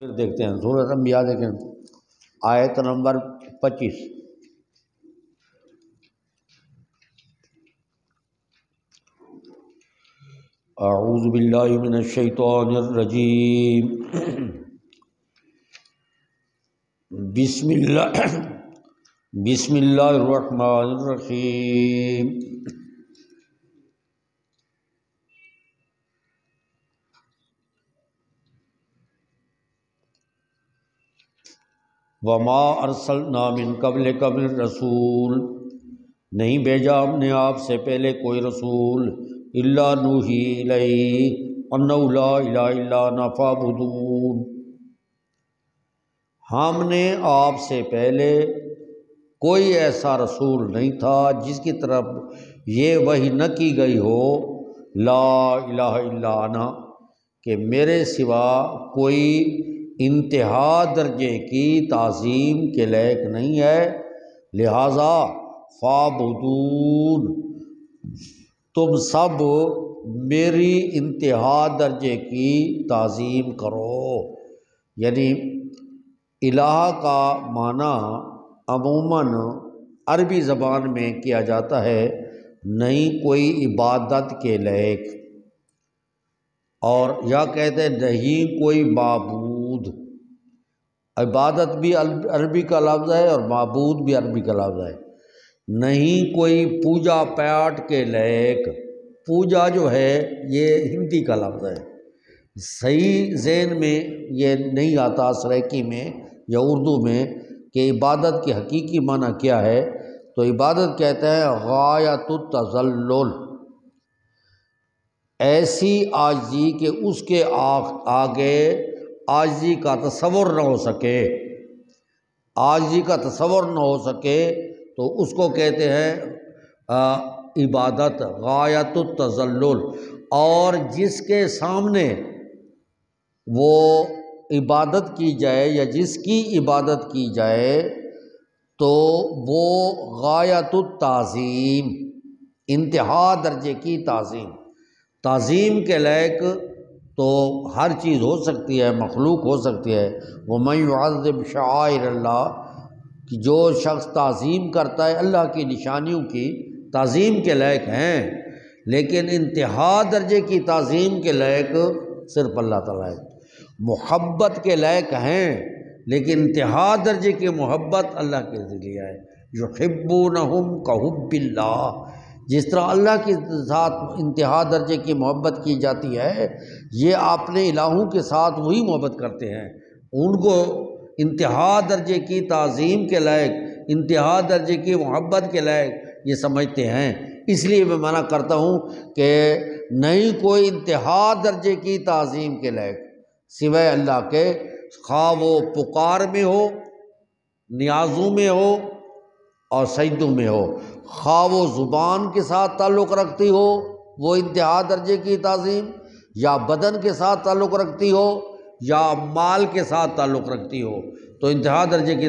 پھر دیکھتے ہیں سورۃ انبیاء دیکھیں آیت نمبر 25۔ اعوذ باللہ من الشیطان الرجیم بسم اللہ الرحمن الرحیم۔ وما ارسلنا من قبلک من رسول، نہیں بھیجا ہم نے آپ سے پہلے کوئی رسول، الا نوحی الیہ انہ لا الہ الا انا فاعبدون، ہم نے آپ سے پہلے کوئی ایسا رسول نہیں تھا جس کی طرف یہ وحی نہ کی گئی ہو لا الہ الا انا، کہ میرے سوا کوئی انتہا درجے کی تعظیم کے لائق نہیں ہے، لہذا فاعبدون، تم سب میری انتہا درجے کی تعظیم کرو۔ یعنی الہ کا معنی عموماً عربی زبان میں کیا جاتا ہے نہیں کوئی عبادت کے لائق، اور یا کہتے ہیں نہیں کوئی معبود۔ عبادت بھی عربی کا لفظ ہے اور معبود بھی عربی کا لفظ ہے، نہیں کوئی پوجا پاٹ کے لائق۔ پوجا جو ہے یہ ہندی کا لفظ ہے، صحیح ذہن میں یہ نہیں آتا سرائکی میں یا اردو میں کہ عبادت کی حقیقی معنی کیا ہے۔ تو عبادت کہتے ہیں غایۃ التذلل، ایسی عاجزی کہ اس کے آگے عاجزی کا تصور نہ ہو سکے، عاجزی کا تصور نہ ہو سکے تو اس کو کہتے ہیں عبادت غایۃ التذلل۔ اور جس کے سامنے وہ عبادت کی جائے یا جس کی عبادت کی جائے تو وہ غایۃ التعظیم، انتہا درجے کی تعظیم۔ تعظیم کے لائق تو ہر چیز ہو سکتی ہے، مخلوق ہو سکتی ہے۔ وَمَن يُعَظِّمْ شَعَائِرَ اللَّهِ، کہ جو شخص تعظیم کرتا ہے اللہ کی نشانیوں کی، تعظیم کے لائق ہیں، لیکن انتہا درجے کی تعظیم کے لائق صرف اللہ تعالیٰ ہے۔ محبت کے لائق ہیں لیکن انتہا درجے کی محبت اللہ کے ذریعہ ہے۔ یحبونہم کحب اللہ، جس طرح اللہ کے ساتھ انتہا درجے کی محبت کی جاتی ہے، یہ اپنے الہوں کے ساتھ وہی محبت کرتے ہیں، ان کو انتہا درجے کی تعظیم کے لائق، انتہا درجے کی محبت کے لائق یہ سمجھتے ہیں۔ اس لیے میں منع کرتا ہوں کہ نہیں کوئی انتہا درجے کی تعظیم کے لائق سوائے اللہ کے، خواہ وہ پکار میں ہو، نیازوں میں ہو اور سجدوں میں ہو، خواہ وہ زبان کے ساتھ تعلق رکھتی ہو وہ انتہا درجے کی تعظیم، یا بدن کے ساتھ تعلق رکھتی ہو یا مال کے ساتھ تعلق رکھتی ہو تو انتہا درجے کی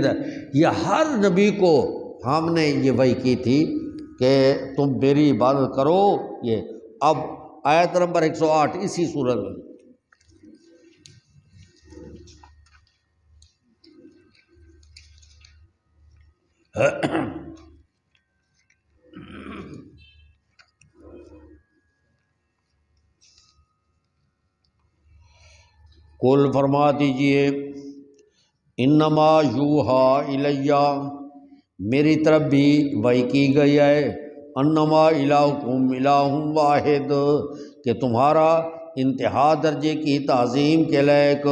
یہ ہر نبی کو ہم نے یہ وحی کی تھی کہ تم میری عبادت کرو۔ یہ اب آیت نمبر 108 اسی سورت میں قل فرما دیجئے انما یوحی الیہ، میری طرف بھی وحی کی گئی ہے، انما الہکم الہ واحد، کہ تمہارا انتہا درجے کی تعظیم کے لائق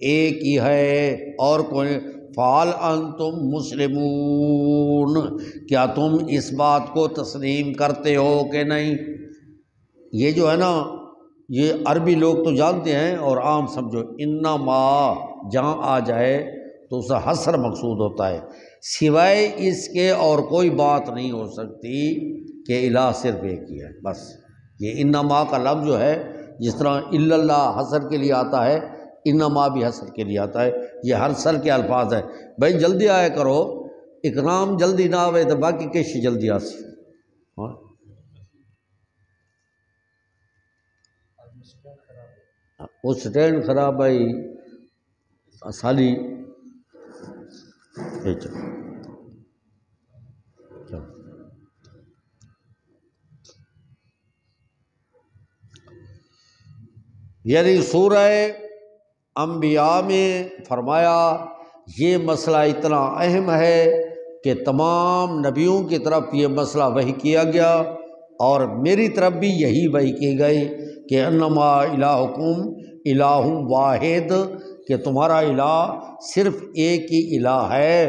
ایک ہی ہے اور کوئی۔ فَهَلْ أَنْتُمْ مُسْلِمُونَ، کیا تم اس بات کو تسلیم کرتے ہو کہ نہیں؟ یہ جو ہے نا یہ عربی لوگ تو جانتے ہیں اور عام سمجھو، انما جہاں آ جائے تو اسے حصر مقصود ہوتا ہے، سوائے اس کے اور کوئی بات نہیں ہو سکتی کہ الہ صرف ایک ہی ہے بس۔ یہ انما کا لفظ جو ہے جس طرح الا اللہ حصر کے لیے آتا ہے، انما بھی حصر کے لیے آتا ہے، یہ حصر کے الفاظ ہیں۔ بھائی جلدی آیا کرو، اکرام جلدی نہ آوے تو باقی کیسی جلدی آسی۔ ہاں وہ سٹینڈ خراب ہے، سالی یعنی سورہ انبیاء میں فرمایا یہ مسئلہ اتنا اہم ہے کہ تمام نبیوں کی طرف یہ مسئلہ وحی کیا گیا، اور میری طرف بھی یہی وحی کی گئی کہ انما الہکم الہ واحد، کہ تمہارا الہ صرف ایک ہی الہ ہے،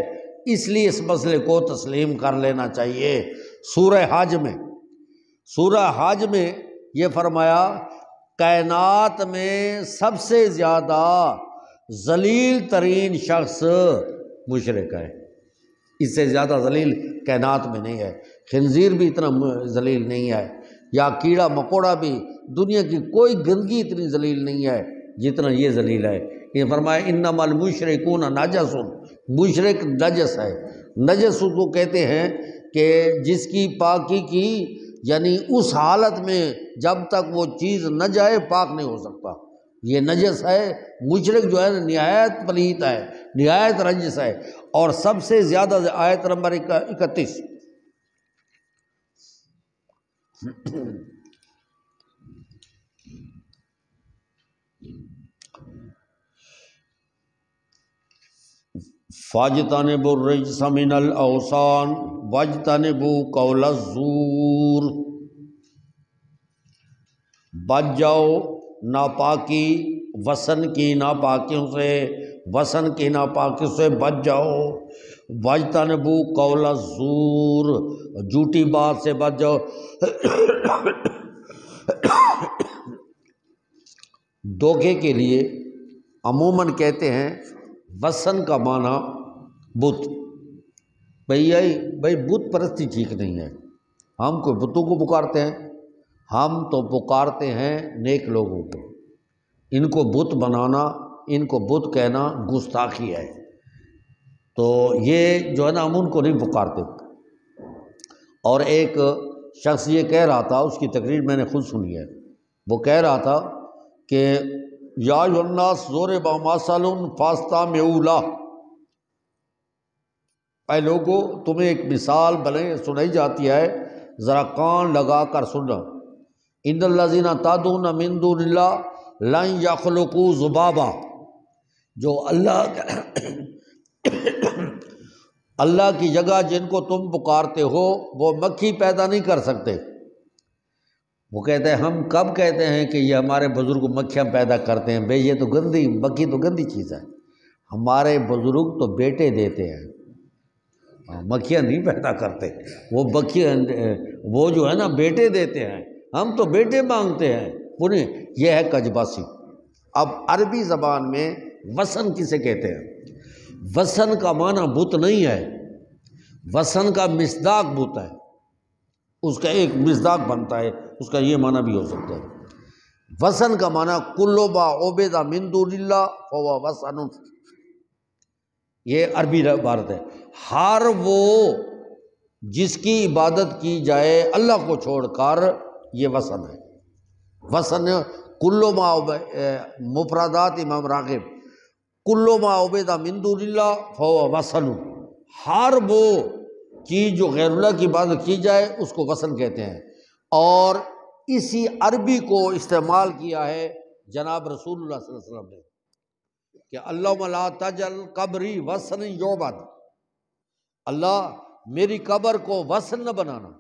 اس لیے اس مسئلے کو تسلیم کر لینا چاہیے۔ سورہ حج میں یہ فرمایا کائنات میں سب سے زیادہ ذلیل ترین شخص مشرک ہے، اس سے زیادہ ذلیل کائنات میں نہیں ہے۔ خنزیر بھی اتنا ذلیل نہیں ہے، یا کیڑا مکوڑا بھی، دنیا کی کوئی گندگی اتنی ذلیل نہیں ہے جتنا یہ ذلیل ہے۔ یہ فرمایا انما المشرکون نجس، مشرک نجس ہے۔ نجس اس کو کہتے ہیں کہ جس کی پاکی کی، یعنی اس حالت میں جب تک وہ چیز نہ جائے پاک نہیں ہو سکتا، یہ نجس ہے۔ مشرک جو ہے نہایت پلیت ہے، نہایت رنجس ہے۔ اور سب سے زیادہ آیت نمبر 31، فاجتنبوا الرجس من الاوثان واجتنبوا قول الزور، بچ جاؤ ناپاکی وثن کی ناپاکیوں سے، وثن کی ناپاکیوں سے بچ جاؤ۔ واجتنبوا قول الزور، جھوٹی بات سے بچ جاؤ۔ دھوکے کے لیے عموماً کہتے ہیں وثن کا معنی بت۔ بھئی بت پرستی ٹھیک نہیں ہے، ہم کوئی بتوں کو پکارتے ہیں؟ ہم تو پکارتے ہیں نیک لوگوں کو، ان کو بت بنانا، ان کو بت کہنا گستاخی ہے، تو یہ جو ہے نا ہم ان کو نہیں پکارتے۔ اور ایک شخص یہ کہہ رہا تھا، اس کی تقریر میں نے خود سنی ہے، وہ کہہ رہا تھا کہ یا ایھا الناس ضرب مثل فاستمعوا لہ، اے لوگو تمہیں ایک مثال سنائی جاتی ہے، ذرا کان لگا کر سننا۔ ان الذین تدعون من دون اللہ لن یخلقوا ذبابا، جو اللہ کی جگہ جن کو تم پکارتے ہو وہ مکھی پیدا نہیں کر سکتے۔ وہ کہتے ہیں ہم کب کہتے ہیں کہ یہ ہمارے بزرگ مکھیاں پیدا کرتے ہیں؟ بھئی یہ تو گندی مکھی تو گندی چیز ہے، ہمارے بزرگ تو بیٹے دیتے ہیں، مکھیاں نہیں پیدا کرتے، وہ مکھیاں وہ جو ہے نا بیٹے دیتے ہیں، ہم تو بیٹے مانگتے ہیں انہیں۔ یہ ہے کجباسی۔ اب عربی زبان میں وثن کسے کہتے ہیں؟ وثن کا معنی بت نہیں ہے، وثن کا مصداق بت ہے، اس کا ایک مصداق بنتا ہے، اس کا یہ معنی بھی ہو سکتا ہے۔ وثن کا معنی کل ما عبد من دون اللہ فہو وثن، یہ عربی عبارت ہے۔ ہر وہ جس کی عبادت کی جائے اللہ کو چھوڑ کر، یہ وثن ہے۔ وثن کل ما مفردات امام راغب، کل ما عبد من دون اللہ فہو وثن، ہر وہ چیز جو غیر اللہ کی عبادت کی جائے اس کو وثن کہتے ہیں۔ اور اسی عربی کو استعمال کیا ہے جناب رسول اللہ صلی اللہ علیہ وسلم نے کہ اللہم لا تجعل قبری وثن یعبد، اللہ میری قبر کو وثن نہ بنانا۔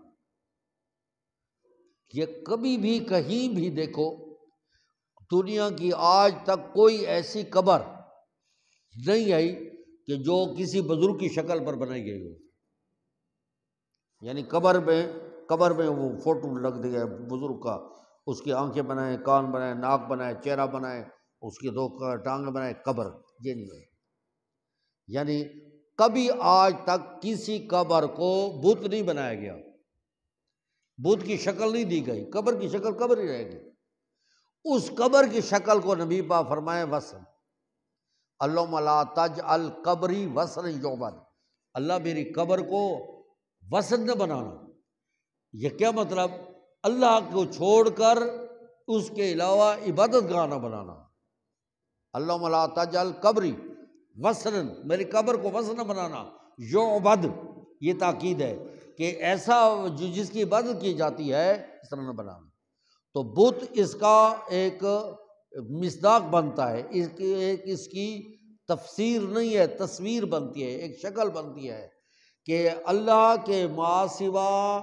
یہ کبھی بھی کہیں بھی دیکھو، دنیا کی آج تک کوئی ایسی قبر نہیں آئی کہ جو کسی بزرگ کی شکل پر بنائی گئی ہو، یعنی قبر میں وہ فوٹو لگ دیا ہے بزرگ کا، اس کی آنکھیں بنائیں، کان بنائیں، ناک بنائیں، چہرہ بنائیں، اس کی دو ٹانگیں بنائیں، قبر یہ نہیں ہے۔ یعنی کبھی آج تک کسی قبر کو بت نہیں بنایا گیا، بت کی شکل نہیں دی گئی، قبر کی شکل قبر ہی رہے گی۔ اس قبر کی شکل کو نبی پاک فرمائے وثن، اللہم لا تجعل قبری وثن یعبد، اللہ میری قبر کو وثن نہ بنانا۔ یہ کیا مطلب؟ اللہ کو چھوڑ کر اس کے علاوہ عبادت گاہ نہ بنانا۔ اللہم لا تجعل قبری، وصن، میری قبر کو وصن بنانا، یعبد، یہ تاکید ہے کہ ایسا جس کی عبادت کی جاتی ہے اس طرح نہ بنانا۔ تو بت اس کا ایک مصداق بنتا ہے، اس کی تفسیر نہیں ہے، تصویر بنتی ہے، ایک شکل بنتی ہے کہ اللہ کے ما سوا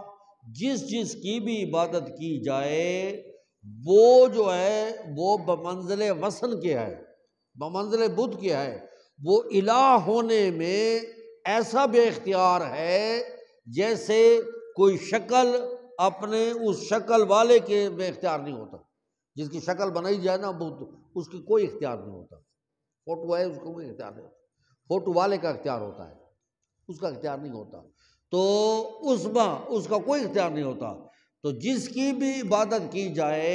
جس کی بھی عبادت کی جائے وہ جو ہے وہ بمنزل وثن کیا ہے، بمنزل بت کیا ہے، وہ الہ ہونے میں ایسا بے اختیار ہے جیسے کوئی شکل اپنے اس شکل والے کے بے اختیار نہیں ہوتا۔ جس کی شکل بنائی جائے نا بت، اس کی کوئی اختیار نہیں ہوتا، فوٹو ہے اس کو کوئی اختیار نہیں ہوتا، فوٹو والے کا اختیار ہوتا ہے، اس کا اختیار نہیں ہوتا۔ تو اس کا کوئی اختیار نہیں ہوتا۔ تو جس کی بھی عبادت کی جائے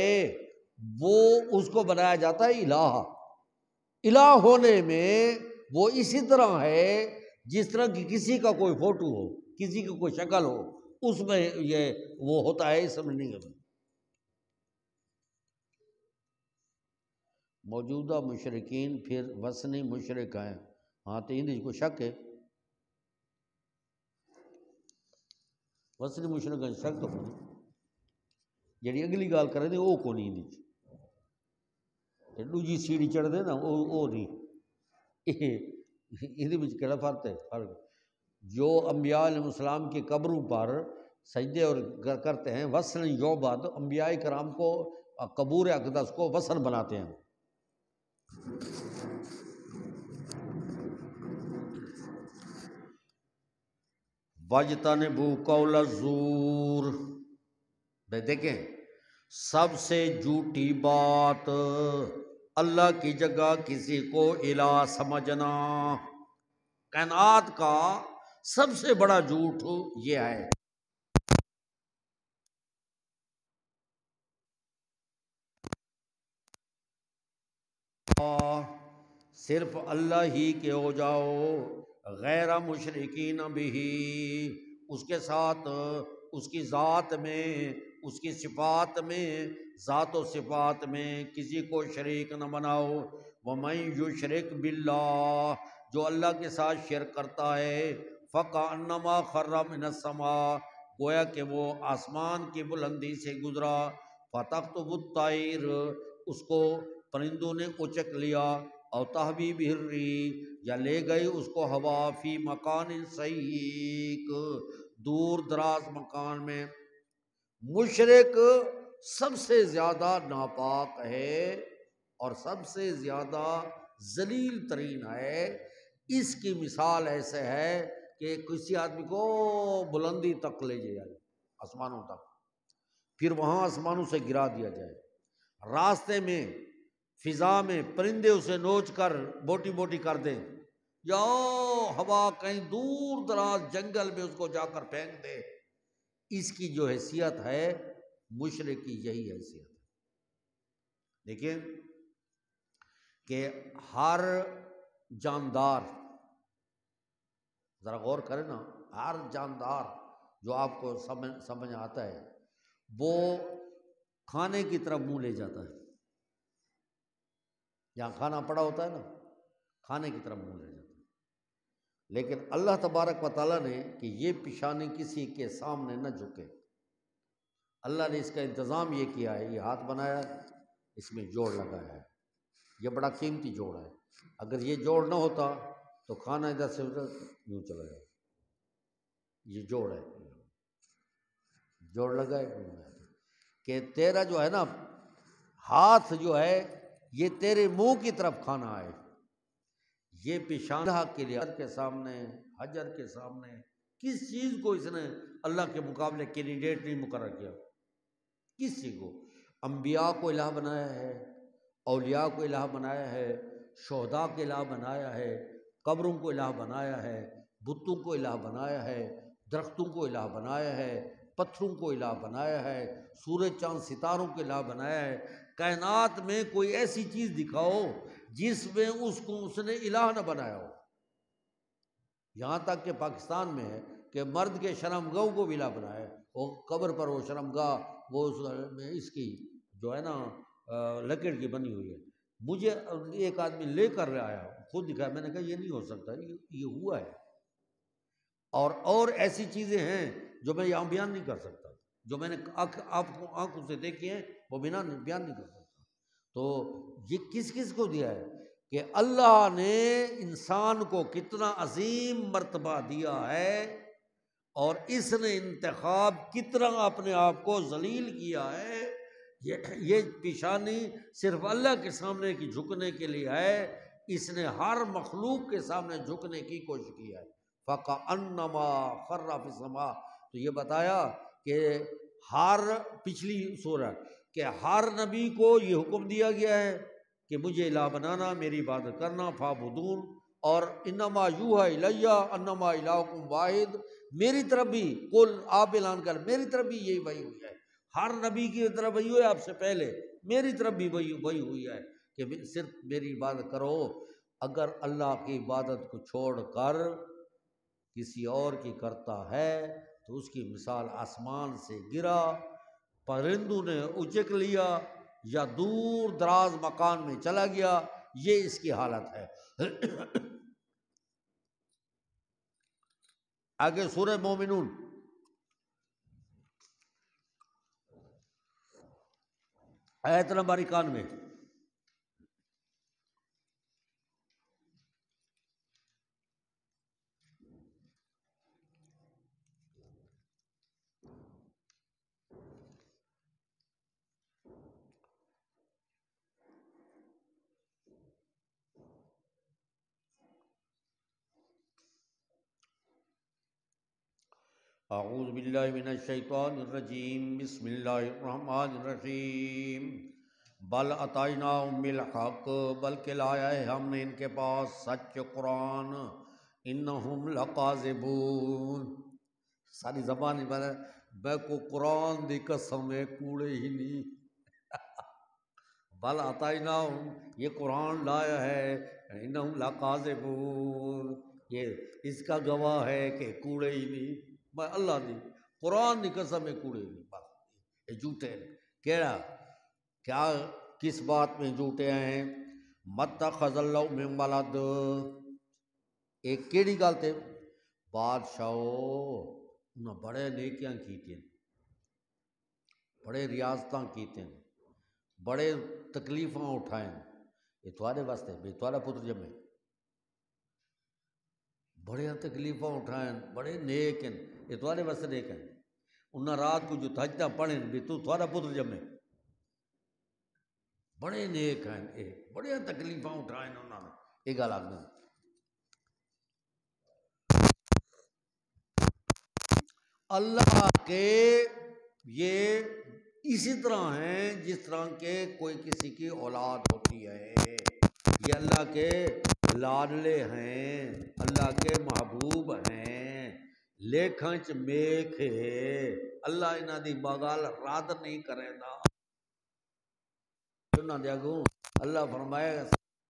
وہ اس کو بنایا جاتا ہے الہ۔ الہ ہونے میں وہ اسی طرح ہے جس طرح کی کسی کا کوئی فوٹو ہو، کسی کی کوئی شکل ہو، اس میں یہ وہ ہوتا ہے، اس میں نہیں ہوتا۔ موجودہ مشرکین پھر وثنی مشرک ہیں، ہاں تو اندر کوئی شک ہے؟ وثنی مشرک ہیں شک تو نہیں، جڑی اگلی گال کریں دے وہ کو نہیں اندر دوجی سیڑھی چڑھ دے نا وہ نہیں، یہ کہڑا فرق ہے؟ فرق جو انبیاء علیہ السلام کی قبروں پر سجدے اور کرتے ہیں، وصن یعبد، انبیاء کرام کو قبور اقدس کو وصن بناتے ہیں۔ وَاجْتَنِبُوا قَوْلَ الزُّورِ، بھائی دیکھیں سب سے جھوٹی بات اللہ کی جگہ کسی کو الہ سمجھنا، کائنات کا سب سے بڑا جھوٹ یہ ہے۔ صرف اللہ ہی کے ہو جاؤ، غیر مشرکین بہ، اس کے ساتھ اس کی ذات میں، اس کی صفات میں، ذات و صفات میں کسی کو شریک نہ بناؤ۔ وَمَن یُشْرِک بِاللَّهِ، جو اللہ کے ساتھ شرک کرتا ہے، فَكَأَنَّمَا خَرَّ مِنَ السَّمَاءِ، گویا کہ وہ آسمان کی بلندی سے گزرا، فَتَخْطُفُ الطَّيْرُ، اس کو پرندوں نے اچک لیا، او تہوی بہ الرِّیح، یا لے گئی اس کو ہوا، فی مکان سحیق، دور دراز مکان میں۔ مشرک سب سے زیادہ ناپاک ہے اور سب سے زیادہ ذلیل ترین ہے۔ اس کی مثال ایسے ہے کہ کسی آدمی کو بلندی تک لے جائے، آسمانوں تک، پھر وہاں آسمانوں سے گرا دیا جائے، راستے میں فضا میں پرندے اسے نوچ کر بوٹی بوٹی کر دیں، یا ہوا کہیں دور دراز جنگل میں اس کو جا کر پھینک دے۔ اس کی جو حیثیت ہے مشرک کی یہی حیثیت ہے۔ دیکھیں کہ ہر جاندار، ذرا غور کریں نا، ہر جاندار جو آپ کو سمجھ آتا ہے وہ کھانے کی طرف منہ لے جاتا ہے، جہاں کھانا پڑا ہوتا ہے نا کھانے کی طرف منہ لے جاتا ہے۔ لیکن اللہ تبارک و تعالیٰ نے کہ یہ پیشانی کسی کے سامنے نہ جھکے، اللہ نے اس کا انتظام یہ کیا ہے، یہ ہاتھ بنایا، اس میں جوڑ لگایا ہے، یہ بڑا قیمتی جوڑ ہے۔ اگر یہ جوڑ نہ ہوتا تو کھانا ادھر سے ادھر یوں چلا جائے۔ یہ جوڑ ہے، جوڑ لگا ہے کہ تیرا جو ہے نا ہاتھ جو ہے یہ تیرے منہ کی طرف کھانا ہے۔ یہ پیشانی کے لیے حجر کے سامنے، حجر کے سامنے کس چیز کو اس نے اللہ کے مقابلے کینڈیڈیٹ نہیں مقرر کیا؟ کس چیز کو؟ انبیاء کو الہ بنایا ہے، اولیاء کو الہ بنایا ہے، شہداء کو الہ بنایا ہے، قبروں کو الہ بنایا ہے، بتوں کو الہ بنایا ہے، درختوں کو الہ بنایا ہے، پتھروں کو الہ بنایا ہے، سورج چاند ستاروں کو الہ بنایا ہے۔ کائنات میں کوئی ایسی چیز دکھاؤ جس میں اس کو اس نے الہ نہ بنایا ہو۔ یہاں تک کہ پاکستان میں ہے کہ مرد کے شرمگاہوں کو بھی الہ بنایا ہے، وہ قبر پر وہ شرمگاہ وہ اس کی جو ہے نا لکڑ کی بنی ہوئی ہے۔ مجھے ایک آدمی لے کر آیا خود دکھایا. میں نے کہا یہ نہیں ہو سکتا، یہ ہوا ہے. اور ایسی چیزیں ہیں جو میں یہاں بیان نہیں کر سکتا، جو میں نے آپ کو آنکھوں سے دیکھی ہیں وہ بیان نہیں کر سکتا. تو یہ کس کس کو دیا ہے کہ اللہ نے انسان کو کتنا عظیم مرتبہ دیا ہے، اور اس نے انتخاب کتنا اپنے آپ کو ذلیل کیا ہے. یہ پیشانی صرف اللہ کے سامنے کی جھکنے کے لیے ہے. اس نے ہر مخلوق کے سامنے جھکنے کی کوشش کی ہے. فَكَأَنَّمَا خَرَّ فِي السَّمَاءِ. تو یہ بتایا کہ ہر پچھلی سورہ کہ ہر نبی کو یہ حکم دیا گیا ہے کہ مجھے الہ بنانا، میری عبادت کرنا، فَاعْبُدُونِ. اور انما یوحی الیہ انما الہکم واحد، میری طرف بھی قل، آپ اعلان کر، میری طرف بھی یہی وحی ہوئی ہے. ہر نبی کی طرف وحی ہوئی ہے آپ سے پہلے، میری طرف بھی وحی ہوئی ہے کہ صرف میری عبادت کرو. اگر اللہ کی عبادت کو چھوڑ کر کسی اور کی کرتا ہے تو اس کی مثال آسمان سے گرا، پرندوں نے اچک لیا یا دور دراز مکان میں چلا گیا، یہ اس کی حالت ہے. آگے سورہ مومنون آیت نمبر 91. اعوذ باللہ من الشیطان الرجیم، بسم اللہ الرحمن الرحیم. بل اتیناہم بالحق، بلکہ لایا ہے ہم نے ان کے پاس سچ قرآن. انہم لکاذبون. ساری زبان میں کو قرآن دی قسم ہے کوڑے ہی نہیں. بل اتیناہم، یہ قرآن لایا ہے، انہم لکاذبون، یہ اس کا گواہ ہے کہ کوڑے ہی نہیں. میں اللہ دی قرآن دی قسم ہے کوڑے ہی نہیں. بس یہ جھوٹے ہیں. کیا کس بات میں جھوٹے ہیں؟ متخذ اللہ من ولد، ایک کیڑی گل تے بادشاہو انہاں بڑے نیکیاں کیتیں، بڑے ریاضتاں کیتیں، بڑے تکلیفاں اٹھائیں. یہ تھوڑے واسطے بھی تھوڑا پتر جمے، بڑے تکلیفاں اٹھائیں، بڑے نیک ہیں، یہ تھوڑے واسطے نیک ہیں. انہاں رات کو جو تہجداں پڑھیں بھی تو تھوڑا پتر جمے، بڑے نیک ہیں، یہ بڑے تکلیفاں اٹھائیں انہوں نے. یہ گل آخر اللہ کے یہ اسی طرح ہیں جس طرح کے کوئی کسی کی اولاد ہوتی ہے. یہ اللہ کے لاڈلے ہیں، اللہ کے محبوب ہیں، لیکھن چ میکھ ہے. اللہ انہاں دی بغال رد نہیں کرے گا. انہاں دے اگوں اللہ فرمائے